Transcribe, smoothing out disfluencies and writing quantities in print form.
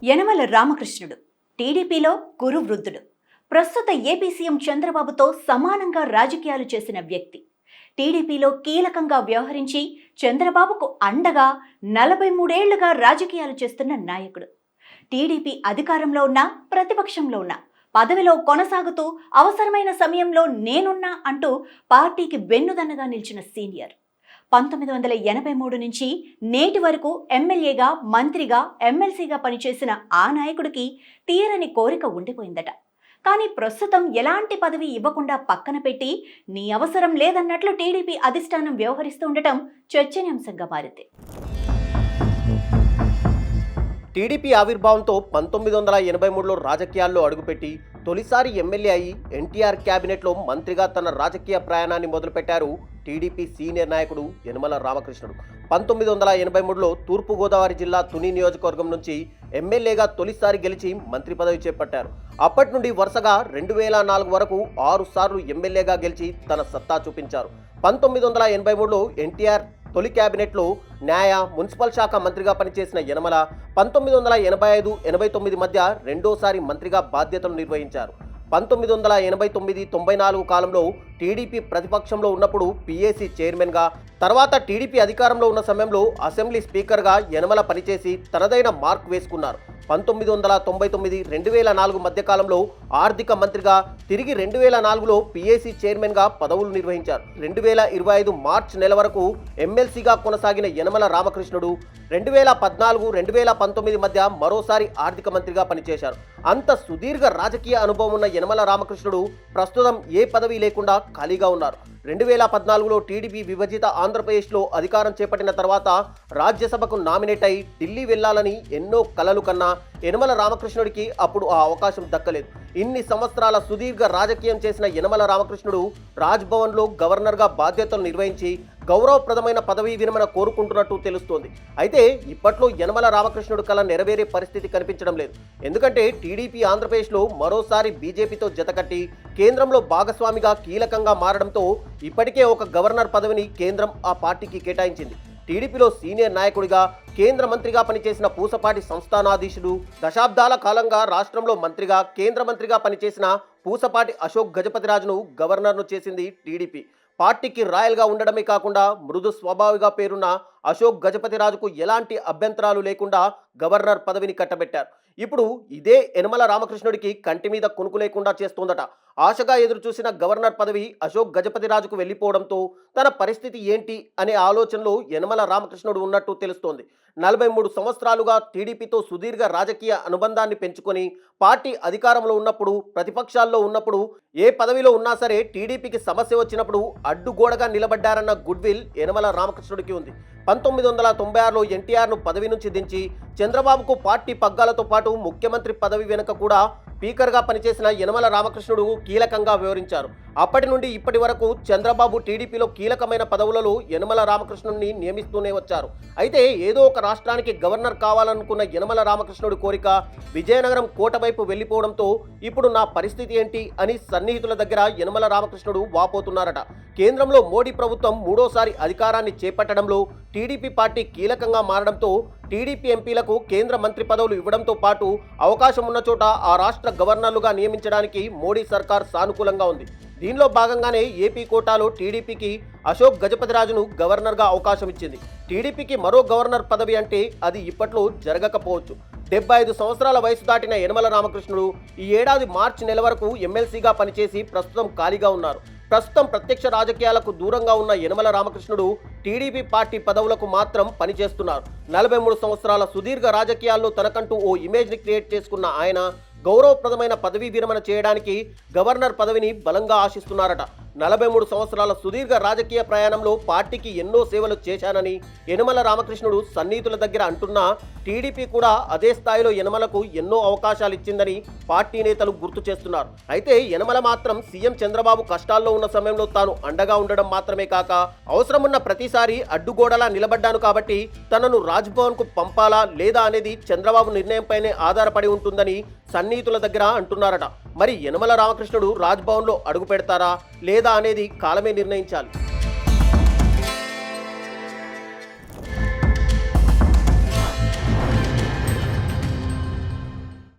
యనమల రామకృష్ణుడు టీడీపీలో గురువృద్ధుడు. ప్రస్తుత AP CM చంద్రబాబుతో సమానంగా రాజకీయాలు చేసిన వ్యక్తి. టీడీపీలో కీలకంగా వ్యవహరించి చంద్రబాబుకు అండగా 43 ఏళ్లుగా రాజకీయాలు చేస్తున్న నాయకుడు. టీడీపీ అధికారంలో ఉన్నా, ప్రతిపక్షంలో ఉన్నా, పదవిలో కొనసాగుతూ అవసరమైన సమయంలో నేనున్నా అంటూ పార్టీకి వెన్నుదన్నగా నిలిచిన సీనియర్. 1983 నుంచి నేటి వరకు ఎమ్మెల్యేగా, మంత్రిగా, ఎమ్మెల్సీగా పనిచేసిన ఆ నాయకుడికి తీరని కోరిక ఉండిపోయిందట. కానీ ప్రస్తుతం ఎలాంటి పదవి ఇవ్వకుండా పక్కన పెట్టి నీ అవసరం లేదన్నట్లు టీడీపీ అధిష్టానం వ్యవహరిస్తూ ఉండటం చర్చనీయాంశంగా మారింది. టీడీపీ ఆవిర్భావంతో 1983లో రాజకీయాల్లో అడుగుపెట్టి తొలిసారి ఎమ్మెల్యే అయి ఎన్టీఆర్ క్యాబినెట్లో మంత్రిగా తన రాజకీయ ప్రయాణాన్ని మొదలుపెట్టారు టీడీపీ సీనియర్ నాయకుడు యనమల రామకృష్ణుడు. 1983లో తూర్పుగోదావరి జిల్లా తుని నియోజకవర్గం నుంచి ఎమ్మెల్యేగా తొలిసారి గెలిచి మంత్రి పదవి చేపట్టారు. అప్పటి నుండి వరుసగా 2004 వరకు 6 సార్లు ఎమ్మెల్యేగా గెలిచి తన సత్తా చూపించారు. 1983లో ఎన్టీఆర్ తొలి క్యాబినెట్లో న్యాయ, మున్సిపల్ శాఖ మంత్రిగా పనిచేసిన యనమల 1985-89 మధ్య రెండోసారి మంత్రిగా బాధ్యతలు నిర్వహించారు. 1989-94 కాలంలో టీడీపీ ప్రతిపక్షంలో ఉన్నప్పుడు పీఏసీ చైర్మన్గా, తర్వాత టీడీపీ అధికారంలో ఉన్న సమయంలో అసెంబ్లీ స్పీకర్గా యనమల పనిచేసి తనదైన మార్క్ వేసుకున్నారు. 1999-2004 మధ్యకాలంలో ఆర్థిక మంత్రిగా, తిరిగి 2004లో పీఏసీ చైర్మన్గా పదవులు నిర్వహించారు. 2025 మార్చి నెల వరకు ఎమ్మెల్సీగా కొనసాగిన యనమల రామకృష్ణుడు 2014-2019 మధ్య మరోసారి ఆర్థిక మంత్రిగా పనిచేశారు. అంత సుదీర్ఘ రాజకీయ అనుభవం ఉన్న యనమల రామకృష్ణుడు ప్రస్తుతం ఏ పదవి లేకుండా ఖాళీగా ఉన్నారు. 2014లో టీడీపీ విభజిత ఆంధ్రప్రదేశ్లో అధికారం చేపట్టిన తర్వాత రాజ్యసభకు నామినేట్ అయి ఢిల్లీ వెళ్లాలని ఎన్నో కలలు కన్నా యనమల రామకృష్ణుడికి అప్పుడు ఆ అవకాశం దక్కలేదు. ఇన్ని సంవత్సరాల సుదీర్ఘ రాజకీయం చేసిన యనమల రామకృష్ణుడు రాజ్భవన్లో గవర్నర్గా బాధ్యతలు నిర్వహించి గౌరవప్రదమైన పదవీ విరమణ కోరుకుంటున్నట్టు తెలుస్తోంది. అయితే ఇప్పట్లో యనమల రామకృష్ణుడు కల నెరవేరే పరిస్థితి కనిపించడం లేదు. ఎందుకంటే టీడీపీ ఆంధ్రప్రదేశ్లో మరోసారి బీజేపీతో జతకట్టి కేంద్రంలో భాగస్వామిగా కీలకంగా మారడంతో ఇప్పటికే ఒక గవర్నర్ పదవిని కేంద్రం ఆ పార్టీకి కేటాయించింది. టీడీపీలో సీనియర్ నాయకుడిగా, కేంద్ర మంత్రిగా పనిచేసిన పూసపాటి సంస్థానాధీశుడు, దశాబ్దాల కాలంగా రాష్ట్రంలో మంత్రిగా, కేంద్ర మంత్రిగా పనిచేసిన పూసపాటి అశోక్ గజపతిరాజును గవర్నర్ను చేసింది టీడీపీ. పార్టీకి రాయల్గా ఉండడమే కాకుండా మృదు స్వభావిగా పేరున్న అశోక్ గజపతిరాజుకు ఎలాంటి అభ్యంతరాలు లేకుండా గవర్నర్ పదవిని కట్టబెట్టారు. ఇప్పుడు ఇదే యనమల రామకృష్ణుడికి కంటి మీద కునుకు లేకుండా చేస్తోందట. ఆశగా ఎదురు చూసిన గవర్నర్ పదవి అశోక్ గజపతిరాజుకు వెళ్ళిపోవడంతో తన పరిస్థితి ఏంటి అనే ఆలోచనలో యనమల రామకృష్ణుడు ఉన్నట్టు తెలుస్తోంది. 43 సంవత్సరాలుగా టీడీపీతో సుదీర్ఘ రాజకీయ అనుబంధాన్ని పెంచుకొని పార్టీ అధికారంలో ఉన్నప్పుడు, ప్రతిపక్షాల్లో ఉన్నప్పుడు, ఏ పదవిలో ఉన్నా సరే టీడీపీకి సమస్య వచ్చినప్పుడు అడ్డుగోడగా నిలబడ్డారన్న గుడ్ విల్ యనమల రామకృష్ణుడికి ఉంది. 1996లో ఎన్టీఆర్ను పదవి నుంచి దించి చంద్రబాబుకు పార్టీ పగ్గాలతో పాటు ముఖ్యమంత్రి పదవి వెనుక కూడా స్పీకర్గా పనిచేసిన యనమల రామకృష్ణుడు కీలకంగా వ్యవహరించారు. అప్పటి నుండి ఇప్పటి వరకు చంద్రబాబు టీడీపీలో కీలకమైన పదవులలో యనమల రామకృష్ణుడిని నియమిస్తూనే వచ్చారు. అయితే ఏదో ఒక రాష్ట్రానికి గవర్నర్ కావాలనుకున్న యనమల రామకృష్ణుడి కోరిక విజయనగరం కోట వైపు వెళ్ళిపోవడంతో ఇప్పుడు నా పరిస్థితి ఏంటి అని సన్నిహితుల దగ్గర యనమల రామకృష్ణుడు వాపోతున్నారట. కేంద్రంలో మోడీ ప్రభుత్వం మూడోసారి అధికారాన్ని చేపట్టడంలో టీడీపీ పార్టీ కీలకంగా మారడంతో టీడీపీ ఎంపీలకు కేంద్ర మంత్రి పదవులు ఇవ్వడంతో పాటు అవకాశం ఉన్న చోట ఆ రాష్ట్ర గవర్నర్లుగా నియమించడానికి మోడీ సర్కార్ సానుకూలంగా ఉంది. దీనిలో భాగంగానే ఏపీ కోటాలో టీడీపీకి అశోక్ గజపతిరాజును గవర్నర్గా అవకాశం ఇచ్చింది. టీడీపీకి మరో గవర్నర్ పదవి అంటే అది ఇప్పట్లో జరగకపోవచ్చు. 75 సంవత్సరాల వయసు దాటిన యనమల రామకృష్ణుడు ఈ ఏడాది మార్చి నెల వరకు ఎమ్మెల్సీగా పనిచేసి ప్రస్తుతం ఖాళీగా ఉన్నారు. ప్రస్తుతం ప్రత్యక్ష రాజకీయాలకు దూరంగా ఉన్న యనమల రామకృష్ణుడు టీడీపీ పార్టీ పదవులకు మాత్రం పనిచేస్తున్నారు. 43 సంవత్సరాల సుదీర్ఘ రాజకీయాల్లో తనకంటూ ఓ ఇమేజ్ని క్రియేట్ చేసుకున్న ఆయన గౌరవప్రదమైన పదవీ విరమణ చేయడానికి గవర్నర్ పదవిని బలంగా ఆశిస్తున్నారట. 43 సంవత్సరాల సుదీర్ఘ రాజకీయ ప్రయాణంలో పార్టీకి ఎన్నో సేవలు చేశానని యనమల రామకృష్ణుడు సన్నిహితుల దగ్గర అంటున్నా టీడీపీ కూడా అదే స్థాయిలో యనమలకు ఎన్నో అవకాశాలు ఇచ్చిందని పార్టీ నేతలు గుర్తు చేస్తున్నారు. అయితే యనమల మాత్రం సీఎం చంద్రబాబు కష్టాల్లో ఉన్న సమయంలో తాను అండగా ఉండడం మాత్రమే కాక అవసరమున్న ప్రతిసారి అడ్డుగోడలా నిలబడ్డాను కాబట్టి తనను రాజ్భవన్కు పంపాలా లేదా అనేది చంద్రబాబు నిర్ణయంపైనే ఆధారపడి ఉంటుందని సన్నిహితుల దగ్గర అంటున్నారట. మరి యనమల రామకృష్ణుడు రాజ్భవన్లో అడుగు పెడతారా లేదా అనేది కాలమే నిర్ణయించాలి.